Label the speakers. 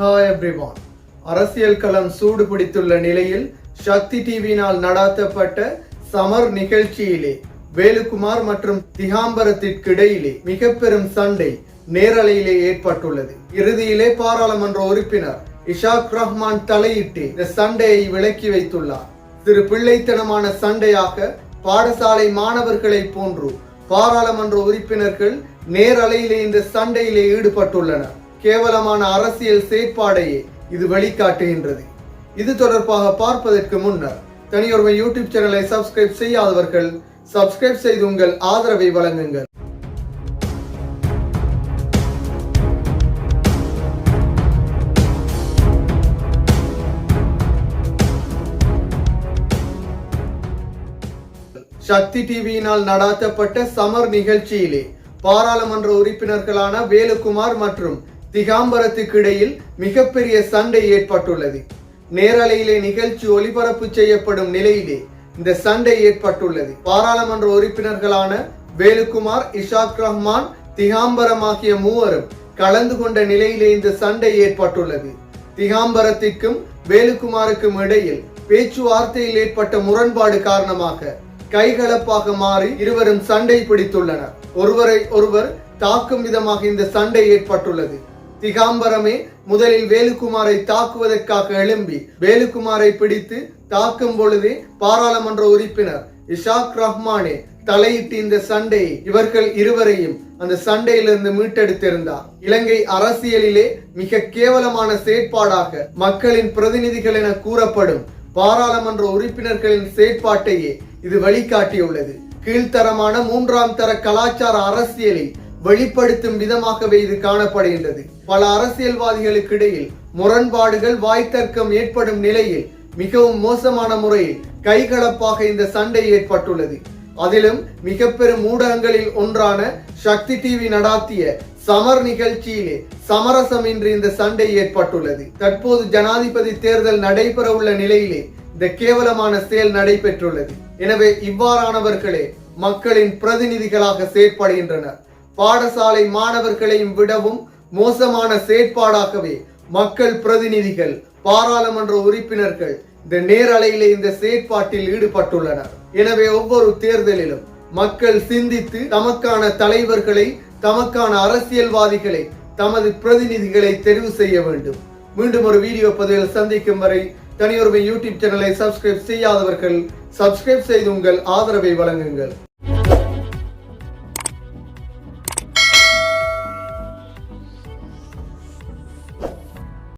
Speaker 1: Hi everyone. அரசியல் களம் சூடு பிடித்துள்ள நிலையில் சக்தி டிவியினால் நடாத்தப்பட்ட சமர் நிகழ்ச்சியிலே வேலுக்குமார் மற்றும் திகாம்பரத்திற்கிடையிலே மிக பெரும் சண்டை நேரலையிலே ஏற்பட்டுள்ளது. இறுதியிலே பாராளுமன்ற உறுப்பினர் இஷாக் ரஹ்மான் தலையிட்டு இந்த சண்டையை விலக்கி வைத்துள்ளார். சிறு பிள்ளைத்தனமான சண்டையாக பாடசாலை மாணவர்களை போன்று பாராளுமன்ற உறுப்பினர்கள் நேரலையிலே இந்த சண்டையிலே ஈடுபட்டுள்ளனர். கேவலமான அரசியல் செயற்பாடையே இது வெளிக்காட்டுகின்றது. இது தொடர்பாக பார்ப்பதற்கு முன்னர் தனியொருமை யூடியூப் சேனலை சப்ஸ்கிரைப் செய்யாதவர்கள் சப்ஸ்கிரைப் செய்து உங்கள் ஆதரவை வழங்குங்கள். சக்தி டிவியினால் நடாத்தப்பட்ட சமர் நிகழ்ச்சியிலே பாராளுமன்ற உறுப்பினர்களான வேலுக்குமார் மற்றும் திகாம்பரத்துக்கு இடையில் மிகப்பெரிய சண்டை ஏற்பட்டுள்ளது. நேரலையிலே நிகழ்ச்சி ஒளிபரப்பு செய்யப்படும் நிலையிலே இந்த சண்டை ஏற்பட்டுள்ளது. பாராளுமன்ற உறுப்பினர்களான வேலுக்குமார், இஷாக் ரஹ்மான், திகாம்பரம் ஆகிய மூவரும் கலந்து கொண்ட நிலையிலே இந்த சண்டை ஏற்பட்டுள்ளது. திகாம்பரத்திற்கும் வேலுக்குமாருக்கும் இடையில் பேச்சுவார்த்தையில் ஏற்பட்ட முரண்பாடு காரணமாக கைகலப்பாக மாறி இருவரும் சண்டை பிடித்துள்ளனர். ஒருவரை ஒருவர் தாக்கும் விதமாக இந்த சண்டை ஏற்பட்டுள்ளது. திகாம்பரமே முதலில் வேலுக்குமாரை தாக்குவதற்காக எழும்பி வேலுக்குமாரை பிடித்து தாக்கும் பொழுதே பாராளுமன்ற உறுப்பினர் இஷாக் ரஹ்மானே தலையிட்டு இந்த சண்டையை இவர்கள் இருவரையும் அந்த சண்டையிலிருந்து மீட்டெடுத்திருந்தார். இலங்கை அரசியலிலே மிக கேவலமான செயற்பாடாக மக்களின் பிரதிநிதிகள் என கூறப்படும் பாராளுமன்ற உறுப்பினர்களின் செயற்பாட்டையே இது வழிகாட்டியுள்ளது. கீழ்த்தரமான மூன்றாம் தர கலாச்சார அரசியலை வெளிப்படுத்தும் விதமாகவே இது காணப்படுகின்றது. பல அரசியல்வாதிகளுக்கு இடையில் முரண்பாடுகள், வாய்த்தர்க்கம் ஏற்படும் நிலையில் மிகவும் மோசமான முறையில் கைகலப்பாக இந்த சண்டை ஏற்பட்டுள்ளது. அதிலும் மிக பெரும் ஊடகங்களில் ஒன்றான சக்தி டிவி நடாத்திய சமர் நிகழ்ச்சியிலே சமரசமின்றி இந்த சண்டை ஏற்பட்டுள்ளது. தற்போது ஜனாதிபதி தேர்தல் நடைபெற உள்ள நிலையிலே இந்த கேவலமான செயல் நடைபெற்றுள்ளது. எனவே இவ்வாறானவர்களே மக்களின் பிரதிநிதிகளாக செயற்படுகின்றனர். பாடசாலை மாணவர்களையும் விடவும் மோசமான செயற்பாடாகவே மக்கள் பிரதிநிதிகள், பாராளுமன்ற உறுப்பினர்கள் இந்த நேரலையிலே இந்த செயற்பாட்டில் ஈடுபட்டுள்ளனர். எனவே ஒவ்வொரு தேர்தலிலும் மக்கள் சிந்தித்து தமக்கான தலைவர்களை, தமக்கான அரசியல்வாதிகளை, தமது பிரதிநிதிகளை தெரிவு செய்ய வேண்டும். மீண்டும் ஒரு வீடியோ பதிவில் சந்திக்கும் வரை தனியொருமை யூடியூப் சேனலை சப்ஸ்கிரைப் செய்யாதவர்கள் சப்ஸ்கிரைப் செய்து உங்கள் ஆதரவை வழங்குங்கள்.